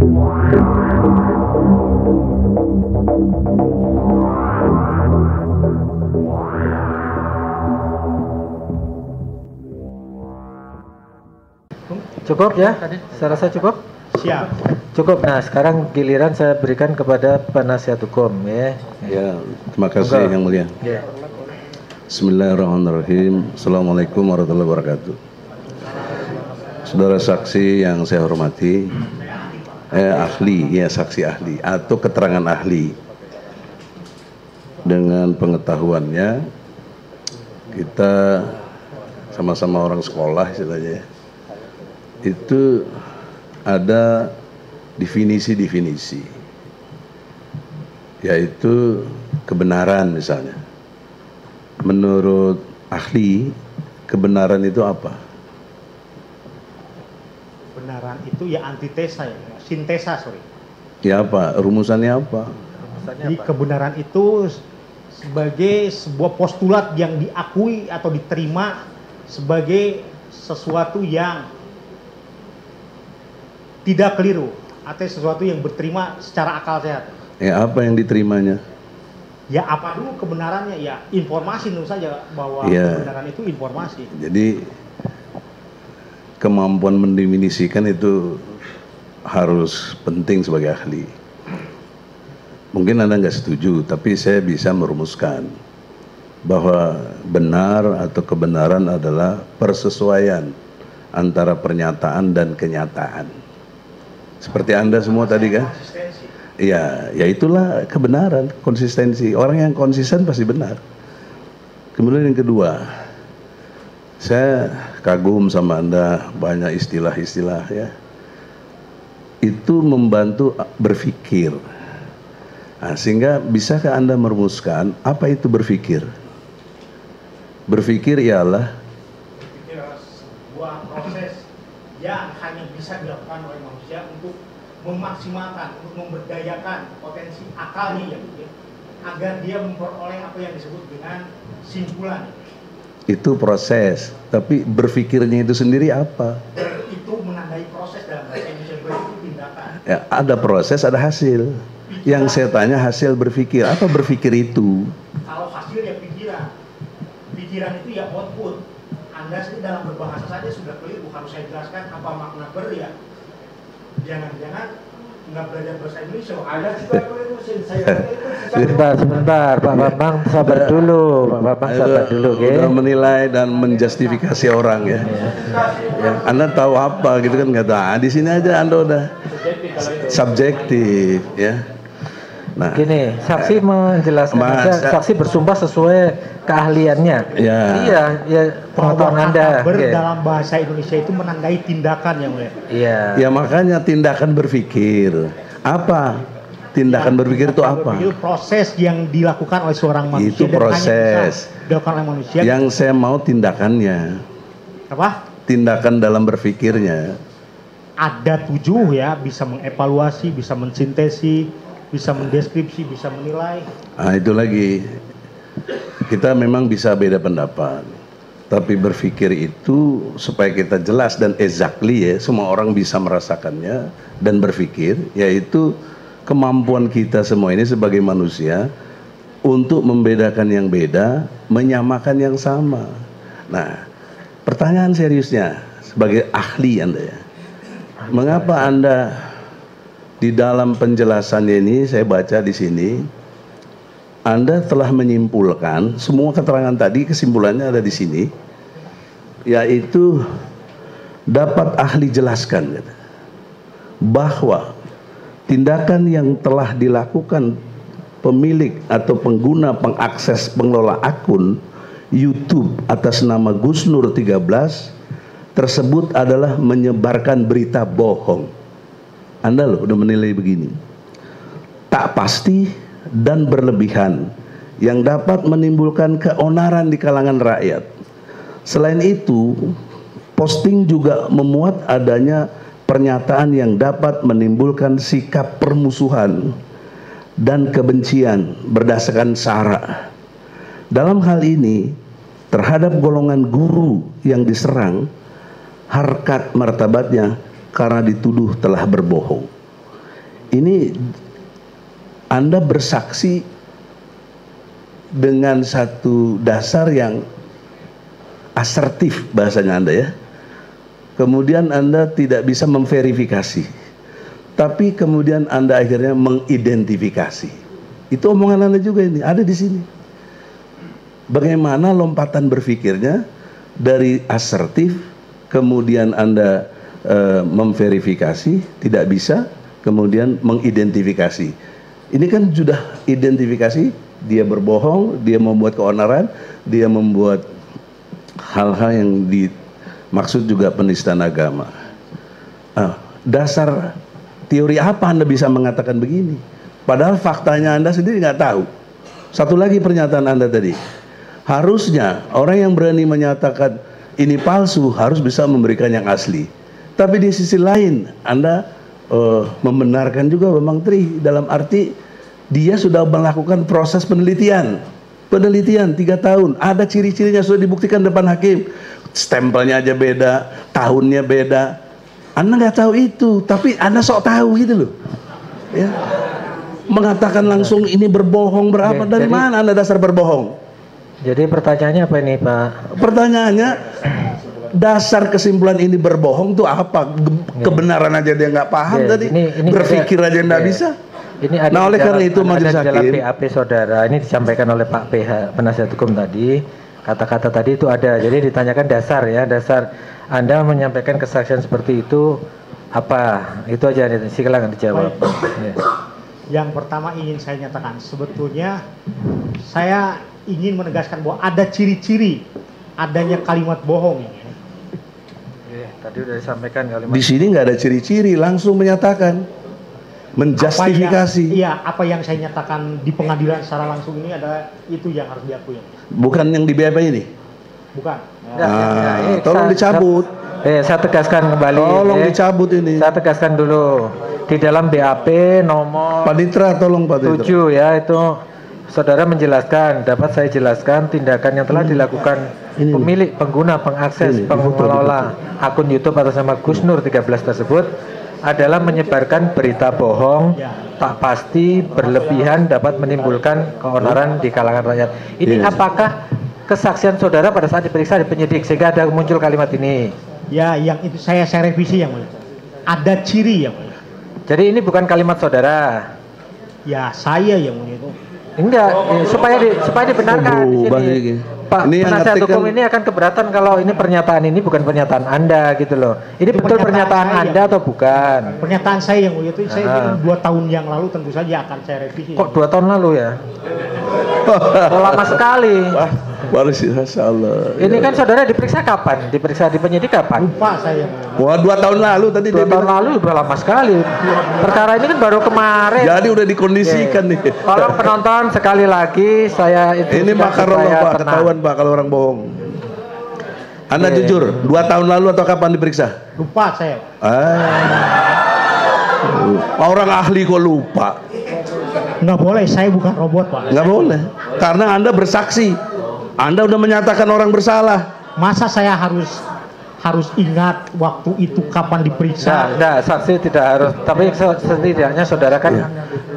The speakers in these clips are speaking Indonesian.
Cukup ya? Saya rasa cukup? Siap. Cukup. Nah, sekarang giliran saya berikan kepada penasihat hukum ya. Ya, terima kasih Yang Mulia. Ya. Bismillahirrahmanirrahim. Assalamualaikum warahmatullahi wabarakatuh. Saudara saksi yang saya hormati, ahli, ya saksi ahli atau keterangan ahli. Dengan pengetahuannya, kita sama-sama orang sekolah istilahnya ya. Itu ada definisi-definisi, yaitu kebenaran misalnya. Menurut ahli, kebenaran itu apa? Kebenaran itu ya antitesa ya, sintesa sorry. Ya apa? Rumusannya apa? Jadi kebenaran itu sebagai sebuah postulat yang diakui atau diterima sebagai sesuatu yang tidak keliru atau sesuatu yang berterima secara akal sehat. Ya apa yang diterimanya? Ya apa dulu kebenarannya? Ya informasi tentu saja bahwa ya, kebenaran itu informasi. Jadi kemampuan mendefinisikan itu harus penting sebagai ahli. Mungkin Anda nggak setuju, tapi saya bisa merumuskan bahwa benar atau kebenaran adalah persesuaian antara pernyataan dan kenyataan. Seperti Anda semua tadi kan? Iya, ya itulah kebenaran, konsistensi. Orang yang konsisten pasti benar. Kemudian yang kedua, saya kagum sama Anda, banyak istilah-istilah ya. Itu membantu berpikir. Nah, sehingga bisakah Anda merumuskan apa itu berpikir? Berpikir ialah sebuah proses yang hanya bisa dilakukan oleh manusia untuk memaksimalkan, untuk memberdayakan potensi akalnya ya, agar dia memperoleh apa yang disebut dengan simpulan. Itu proses, tapi berpikirnya itu sendiri apa? Itu menandai proses dalam bahasa Indonesia, itu tindakan. Ya, ada proses, ada hasil. Yang saya tanya hasil berpikir, apa berpikir itu? Kalau hasil ya pikiran. Pikiran itu ya output. Anda sendiri dalam berbahasa saja sudah keliru, harus saya jelaskan apa makna ya. Jangan-jangan nggak belajar bahasa Indonesia. Ada juga keliru saya. Sebentar, Pak Bambang sabar dulu, Pak Bambang sabar dulu, udah menilai dan menjustifikasi orang ya. Ya, Anda tahu apa gitu kan nggak tahu. Di sini aja Anda udah subjektif ya. Nah, gini, saksi menjelaskan aja, saksi bersumpah sesuai keahliannya. Ya. Iya, ya pengetahuan Anda. Dalam bahasa Indonesia itu menandai tindakan yang mulia. Iya. Ya makanya tindakan berpikir. Apa? Tindakan berpikir itu apa? Itu proses yang dilakukan oleh seorang manusia. Itu proses. Dilakukan oleh manusia. Yang saya mau tindakannya. Apa? Tindakan dalam berpikirnya. Ada 7 ya, bisa mengevaluasi, bisa mensintesis, bisa mendeskripsi, bisa menilai. Nah itu lagi, kita memang bisa beda pendapat, tapi berpikir itu supaya kita jelas dan exactly ya, semua orang bisa merasakannya dan berpikir, yaitu kemampuan kita semua ini sebagai manusia untuk membedakan yang beda, menyamakan yang sama. Nah, pertanyaan seriusnya sebagai ahli Anda ya, mengapa Anda di dalam penjelasannya ini, saya baca di sini, Anda telah menyimpulkan semua keterangan tadi, kesimpulannya ada di sini, yaitu dapat ahli jelaskan bahwa tindakan yang telah dilakukan pemilik atau pengguna pengakses pengelola akun YouTube atas nama Gus Nur 13 tersebut adalah menyebarkan berita bohong. Anda loh udah menilai begini, tak pasti dan berlebihan yang dapat menimbulkan keonaran di kalangan rakyat. Selain itu, posting juga memuat adanya pernyataan yang dapat menimbulkan sikap permusuhan dan kebencian berdasarkan sara. Dalam hal ini, terhadap golongan guru yang diserang, harkat martabatnya karena dituduh telah berbohong. ini Anda bersaksi dengan satu dasar yang asertif bahasanya Anda ya. Kemudian Anda tidak bisa memverifikasi, tapi kemudian Anda akhirnya mengidentifikasi. Itu omongan Anda juga ini, ada di sini. Bagaimana lompatan berpikirnya dari asertif, kemudian Anda memverifikasi, tidak bisa, kemudian mengidentifikasi. Ini kan sudah identifikasi, dia berbohong, dia membuat keonaran, dia membuat hal-hal yang dimaksud juga penistaan agama. Dasar teori apa Anda bisa mengatakan begini? Padahal faktanya Anda sendiri nggak tahu. Satu lagi pernyataan Anda tadi, harusnya orang yang berani menyatakan ini palsu harus bisa memberikan yang asli. Tapi di sisi lain Anda membenarkan juga Bang Tri, dalam arti dia sudah melakukan proses penelitian 3 tahun, ada ciri-cirinya sudah dibuktikan depan hakim, stempelnya aja beda, tahunnya beda. Anda nggak tahu itu, tapi Anda sok tahu gitu loh ya. Mengatakan langsung ini berbohong berapa, dari mana Anda dasar berbohong? Jadi pertanyaannya apa ini Pak? Pertanyaannya, dasar kesimpulan ini berbohong tuh apa? Kebenaran aja dia nggak paham tadi, berpikir aja nggak bisa. Ini ada nah oleh karena itu majelis dalam hakim, BAP saudara ini disampaikan oleh Pak PH penasihat hukum tadi, kata-kata tadi itu ada. Jadi ditanyakan dasar ya, dasar Anda menyampaikan kesaksian seperti itu apa? Itu aja, silakan dijawab. Ya. Yang pertama ingin saya nyatakan, sebetulnya saya ingin menegaskan bahwa ada ciri-ciri adanya kalimat bohong. Tadi udah disampaikan kalimat. Di sini nggak ada ciri-ciri, langsung menyatakan, menjustifikasi. Apa yang saya nyatakan di pengadilan secara langsung ini adalah itu yang harus diakui. Bukan yang di BAP ini? Bukan. Tolong dicabut. Saya tegaskan kembali. Tolong dicabut ini. Saya tegaskan dulu. Di dalam BAP nomor Panitra, tolong Panitra. 7 ya, itu saudara menjelaskan, dapat saya jelaskan tindakan yang telah dilakukan pemilik, pengguna, pengakses, pengelola akun YouTube atas nama Gus Nur 13 tersebut adalah menyebarkan berita bohong, tak pasti, berlebihan, dapat menimbulkan keonaran di kalangan rakyat. Ini apakah kesaksian saudara pada saat diperiksa di penyidik sehingga ada muncul kalimat ini? Ya, yang itu saya revisi yang mulia. Ada ciri yang mulia. Jadi ini bukan kalimat saudara. Ya, saya yang mulia itu. Enggak, supaya dibenarkan di sini. Pak penasihat hukum ini akan keberatan kalau ini pernyataan ini bukan pernyataan Anda gitu loh. Ini betul pernyataan Anda atau bukan? Pernyataan saya yang mulia itu saya 2 tahun yang lalu tentu saja akan saya revisi. Kok 2 tahun lalu ya? Lama sekali. Wah, Allah. Ini kan saudara diperiksa kapan? Diperiksa di penyidik kapan? Lupa saya. Wah, 2 tahun lalu tadi. 2 tahun lalu udah lama sekali. Perkara ini kan baru kemarin. Jadi udah dikondisikan nih. Tolong penonton sekali lagi saya itu. Ini makarollah Pak, ketahuan Pak kalau orang bohong. Anda jujur, 2 tahun lalu atau kapan diperiksa? Lupa saya. Orang ahli kok lupa? Nggak boleh, saya bukan robot Pak. Nggak boleh, karena Anda bersaksi. Anda udah menyatakan orang bersalah. Masa saya harus ingat waktu itu kapan diperiksa? Nah, saksi tidak harus, tapi setidaknya saudara kan.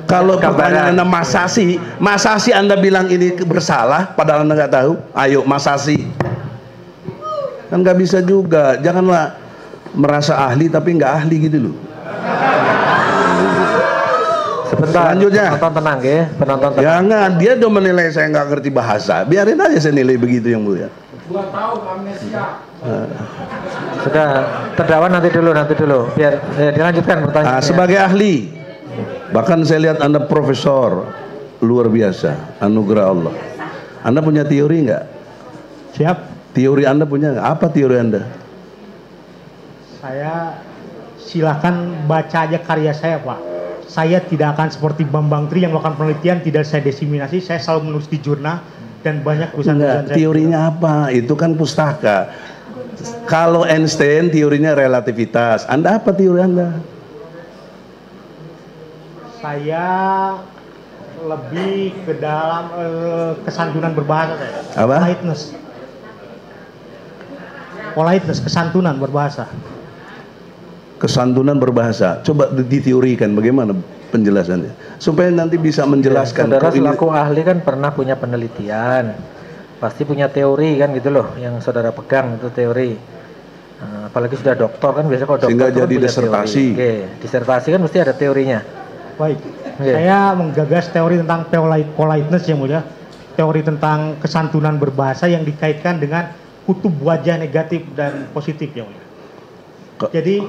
Kalau pertanyaan Anda masa sih Anda bilang ini bersalah padahal Anda nggak tahu? Ayo masa sih? Kan nggak bisa juga. Janganlah merasa ahli tapi nggak ahli gitu loh. Sebentar, selanjutnya penonton tenang ya, penonton tenang. Jangan, dia udah menilai saya nggak ngerti bahasa. Biarin aja saya nilai begitu yang mulia. 2 tahun amnesia. Sudah, terdakwa nanti dulu, biar dilanjutkan pertanyaannya. Sebagai ahli, bahkan saya lihat Anda profesor luar biasa, anugerah Allah. Anda punya teori nggak? Siap. Teori Anda punya nggak? Apa teori Anda? Saya silakan baca aja karya saya Pak. Saya tidak akan seperti Bambang Tri yang melakukan penelitian, tidak saya diseminasi, saya selalu menulis di jurnal dan banyak tulisan-tulisan saya. Teorinya apa? Itu kan pustaka. Kalau Einstein teorinya relativitas. Anda apa teori Anda? Saya lebih ke dalam kesantunan berbahasa saya. Apa? Politeness, kesantunan berbahasa. Kesantunan berbahasa. Coba diteorikan bagaimana penjelasannya supaya nanti bisa menjelaskan. Saudara selaku ahli kan pernah punya penelitian, pasti punya teori kan gitu loh, yang saudara pegang itu teori. Apalagi sudah doktor kan, biasanya kalau doktor sehingga kan jadi punya disertasi. teori. Oke, disertasi kan mesti ada teorinya. Baik, Oke. saya menggagas teori tentang politeness yang mulia, teori tentang kesantunan berbahasa yang dikaitkan dengan kutub wajah negatif dan positif yang mulia. Jadi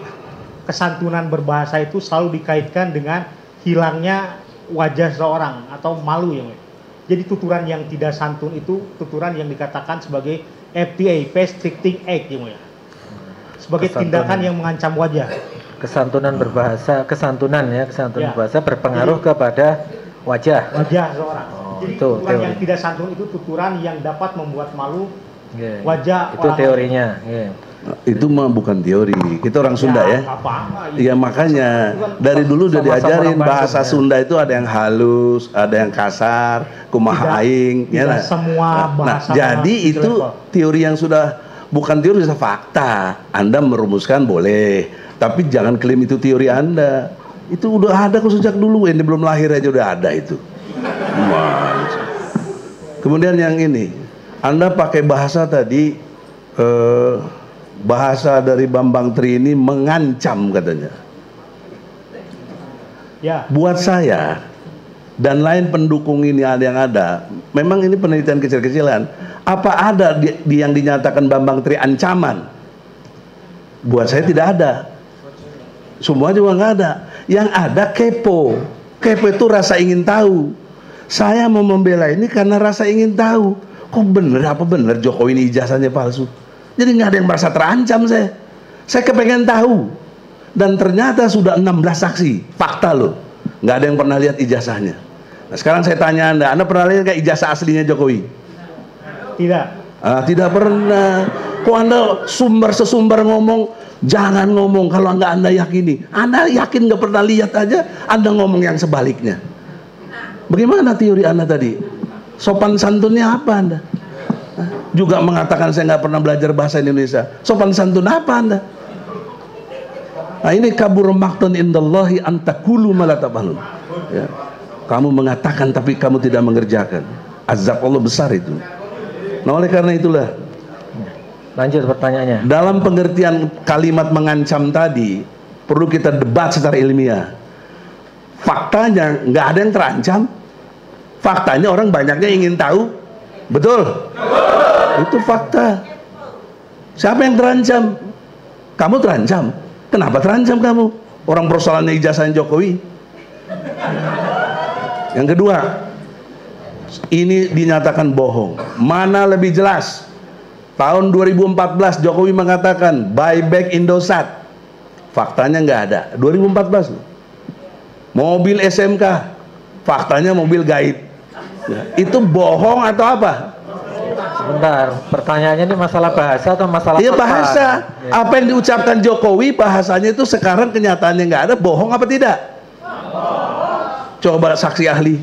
kesantunan berbahasa itu selalu dikaitkan dengan hilangnya wajah seseorang atau malu yang mulia. Jadi tuturan yang tidak santun itu tuturan yang dikatakan sebagai FTA, face restricting act yang mulia, sebagai tindakan yang mengancam wajah. Kesantunan berbahasa, kesantunan Ya. berbahasa berpengaruh kepada wajah. Wajah seseorang. Jadi itu tuturan teori. yang tidak santun itu tuturan yang dapat membuat malu Oke. wajah Itu orang. teorinya. Oke. Itu mah bukan teori. Kita orang Sunda ya. Apa-apa. Iya makanya dari dulu udah Sama-sama diajarin orang bahasa Bandung, ya. Sunda itu ada yang halus, ada yang kasar, kumaha aing, tidak lah. semua bahasa jadi memang itu level. teori yang sudah bukan teori, sudah fakta. Anda merumuskan boleh, tapi jangan klaim itu teori Anda. Itu udah ada kok sejak dulu, ini belum lahir aja udah ada itu. Wah. Kemudian yang ini, Anda pakai bahasa tadi, bahasa dari Bambang Tri ini mengancam katanya. Ya. Buat saya dan lain pendukung ini ada yang ada, memang ini penelitian kecil-kecilan. Apa ada yang dinyatakan Bambang Tri ancaman? Buat saya tidak ada. Semua juga nggak ada. Yang ada kepo. Kepo itu rasa ingin tahu. Saya mau membela ini karena rasa ingin tahu. Kok bener apa bener Jokowi ini ijazahnya palsu? Jadi nggak ada yang merasa terancam saya. Saya kepengen tahu. Dan ternyata sudah 16 saksi. Fakta loh. Nggak ada yang pernah lihat ijazahnya. Nah, sekarang saya tanya Anda pernah lihat nggak ijazah aslinya Jokowi? Tidak. Tidak pernah. Kok Anda sesumber ngomong, jangan ngomong kalau nggak Anda yakini. Anda yakin nggak pernah lihat aja, Anda ngomong yang sebaliknya. Bagaimana teori Anda tadi? Sopan santunnya apa Anda? Juga mengatakan saya nggak pernah belajar bahasa Indonesia. Sopan santun apa Anda? Nah ini kabur maqtan indallahi antakulu malatafalun. Ya. Kamu mengatakan tapi kamu tidak mengerjakan. Azab Allah besar itu. Nah oleh karena itulah, Lanjut pertanyaannya. dalam pengertian kalimat mengancam tadi perlu kita debat secara ilmiah. Faktanya nggak ada yang terancam. Faktanya orang banyaknya ingin tahu. Betul? Itu fakta. Siapa yang terancam? Kamu terancam. Kenapa terancam kamu? Orang persoalannya ijazah Jokowi. Yang kedua, ini dinyatakan bohong. Mana lebih jelas? Tahun 2014 Jokowi mengatakan buyback Indosat. Faktanya nggak ada. 2014 loh. Mobil SMK. Faktanya mobil gaib. Ya, itu bohong atau apa? Sebentar, pertanyaannya ini masalah bahasa atau masalah Iya fakta? bahasa. Ya. Apa yang diucapkan Jokowi bahasanya itu sekarang kenyataannya nggak ada, bohong apa tidak? Coba saksi ahli.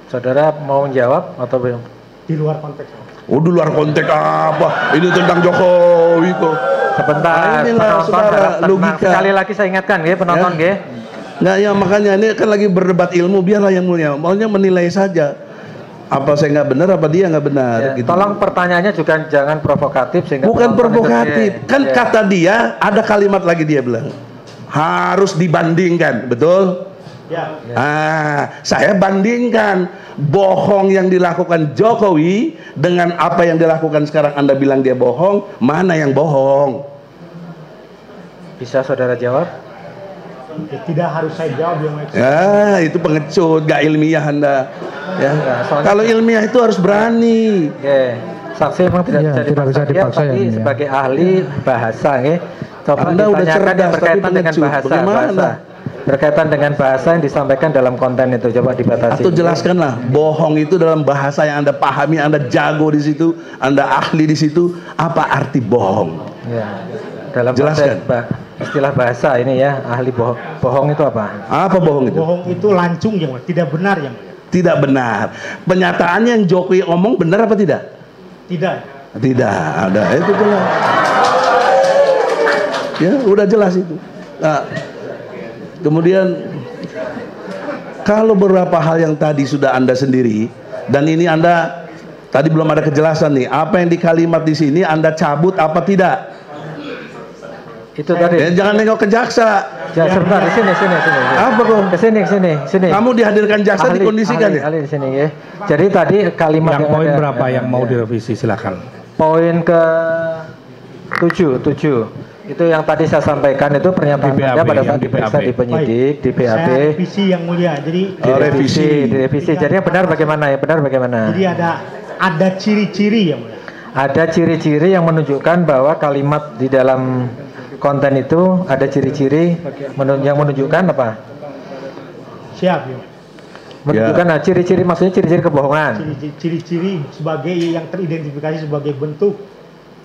Saudara mau menjawab atau belum? Di luar konteks. Oh di luar konteks apa? Ini tentang Jokowi kok. Sebentar, Nah, inilah penonton saudara, harap tenang. logika. Sekali lagi saya ingatkan, ya, penonton, Ya. ya. Nggak ya makanya ini kan lagi berdebat ilmu, biarlah yang mulia. Maunya menilai saja. Apa saya nggak benar, apa dia nggak benar. Ya, Gitu. tolong pertanyaannya juga jangan provokatif sehingga Bukan penonton provokatif, itu, kan ya. kata dia ada kalimat lagi dia bilang harus dibandingkan, betul? Ya. Saya bandingkan bohong yang dilakukan Jokowi dengan apa yang dilakukan sekarang. Anda bilang dia bohong, mana yang bohong? Bisa saudara jawab? Ya, tidak harus saya jawab yang Ya, itu pengecut, gak ilmiah Anda. Ya. Ya, soalnya- Kalau ilmiah itu harus berani. Oke, saksi memang tidak Iya, bisa tidak bisa dipaksa, dipaksa, tapi ya. sebagai ahli bahasa, ya. Coba Anda udah ditanyakan cerdas, yang berkaitan tapi dengan pengecut. bahasa, Bagaimana? berkaitan dengan bahasa yang disampaikan dalam konten itu, coba dibatasi. Atau jelaskanlah, bohong itu dalam bahasa yang Anda pahami, Anda jago di situ, Anda ahli di situ, apa arti bohong? Ya. Dalam Jelaskan. konteks istilah bahasa ini ya, ahli bohong. Bohong itu apa? Apa bohong itu? bohong itu lancung yang mulia, tidak benar yang mulia. Tidak benar. Penyataan yang Jokowi omong benar apa tidak? Tidak. Tidak ada, itu jelas. Ya, udah jelas itu. Nah, kemudian Kalau beberapa hal yang tadi sudah Anda sendiri, dan ini Anda tadi belum ada kejelasan nih, apa yang di kalimat di sini Anda cabut apa tidak? Itu tadi. Ya, jangan nengok ke jaksa. Ya, sebentar, di sini. Apa kok? Sini. Kamu dihadirkan jaksa, dikondisikan ya? Ahli di sini ya. Jadi tadi kalimat yang poin ada, berapa yang mau direvisi, silakan. Poin ke 7. Itu yang tadi saya sampaikan itu pernyataan Di BAP, Anda pada saat yang di diperiksa BAP. di penyidik, di BAP. Saya revisi yang mulia. Jadi Direvisi. Jadi yang benar bagaimana? Jadi ada ciri-ciri yang mulia. Ada ciri-ciri yang menunjukkan bahwa kalimat di dalam konten itu ada ciri-ciri yang menunjukkan apa? Siap ya. Menunjukkan ciri-ciri, maksudnya ciri-ciri kebohongan. Ciri-ciri sebagai yang teridentifikasi sebagai bentuk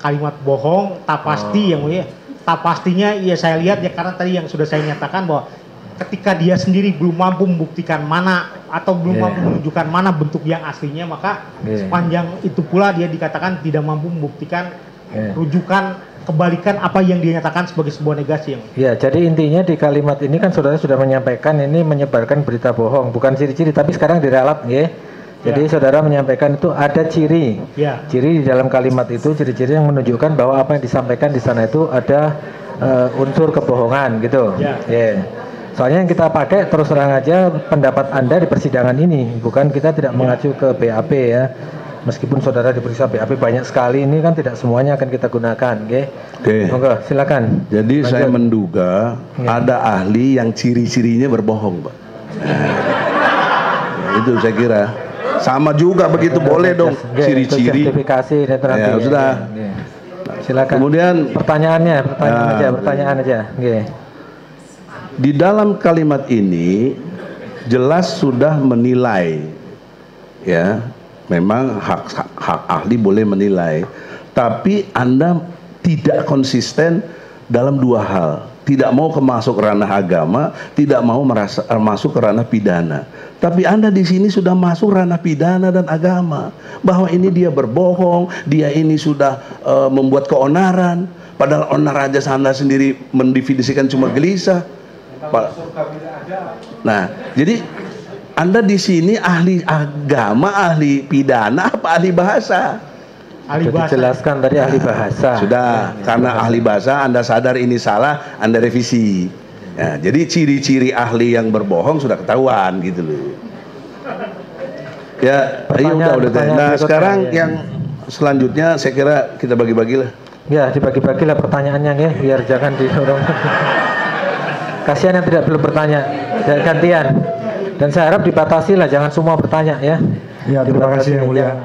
kalimat bohong, tak pasti yang mulia. Tak pastinya ya saya lihat ya, karena tadi yang sudah saya nyatakan bahwa ketika dia sendiri belum mampu membuktikan mana atau belum mampu menunjukkan mana bentuk yang aslinya, maka sepanjang itu pula dia dikatakan tidak mampu membuktikan rujukan kebalikan apa yang dia nyatakan sebagai sebuah negasi. Ya, jadi intinya di kalimat ini kan saudara sudah menyampaikan ini menyebarkan berita bohong, bukan ciri-ciri, tapi sekarang diralat, ya. Jadi saudara menyampaikan itu ada ciri, ciri di dalam kalimat itu, ciri-ciri yang menunjukkan bahwa apa yang disampaikan di sana itu ada unsur kebohongan, gitu. Soalnya yang kita pakai terus terang aja pendapat Anda di persidangan ini, bukan kita tidak mengacu ke BAP ya. Meskipun saudara diperiksa BAP banyak sekali, ini kan tidak semuanya akan kita gunakan, oke? Monggo, silakan. Jadi lanjut. saya menduga ada ahli yang ciri-cirinya berbohong, Pak. Itu saya kira. Sama juga begitu, boleh dong ciri-ciri. Sertifikasi dan Ya, sudah. Silakan. Kemudian pertanyaan aja. Di dalam kalimat ini jelas sudah menilai, ya. Memang hak ahli boleh menilai, tapi Anda tidak konsisten dalam dua hal. Tidak mau masuk ranah agama, tidak mau masuk ke ranah pidana. Tapi Anda di sini sudah masuk ranah pidana dan agama. Bahwa ini dia berbohong, dia ini sudah membuat keonaran. Padahal onar aja Anda sendiri mendefinisikan cuma gelisah. Nah, jadi Anda di sini ahli agama, ahli pidana, apa ahli bahasa? Ahli bahasa. Dijelaskan tadi ahli bahasa. Sudah, karena ahli bahasa Anda sadar ini salah, Anda revisi. Ya, jadi ciri-ciri ahli yang berbohong sudah ketahuan gitu loh. Ya, udah. Nah, sekarang yang selanjutnya saya kira kita bagi-bagilah. Ya, dibagi-bagilah pertanyaannya ya, biar jangan didorong. Kasihan yang tidak belum bertanya, gantian. Dan saya harap dibatasi lah, jangan semua bertanya ya. Ya, terima kasih yang mulia.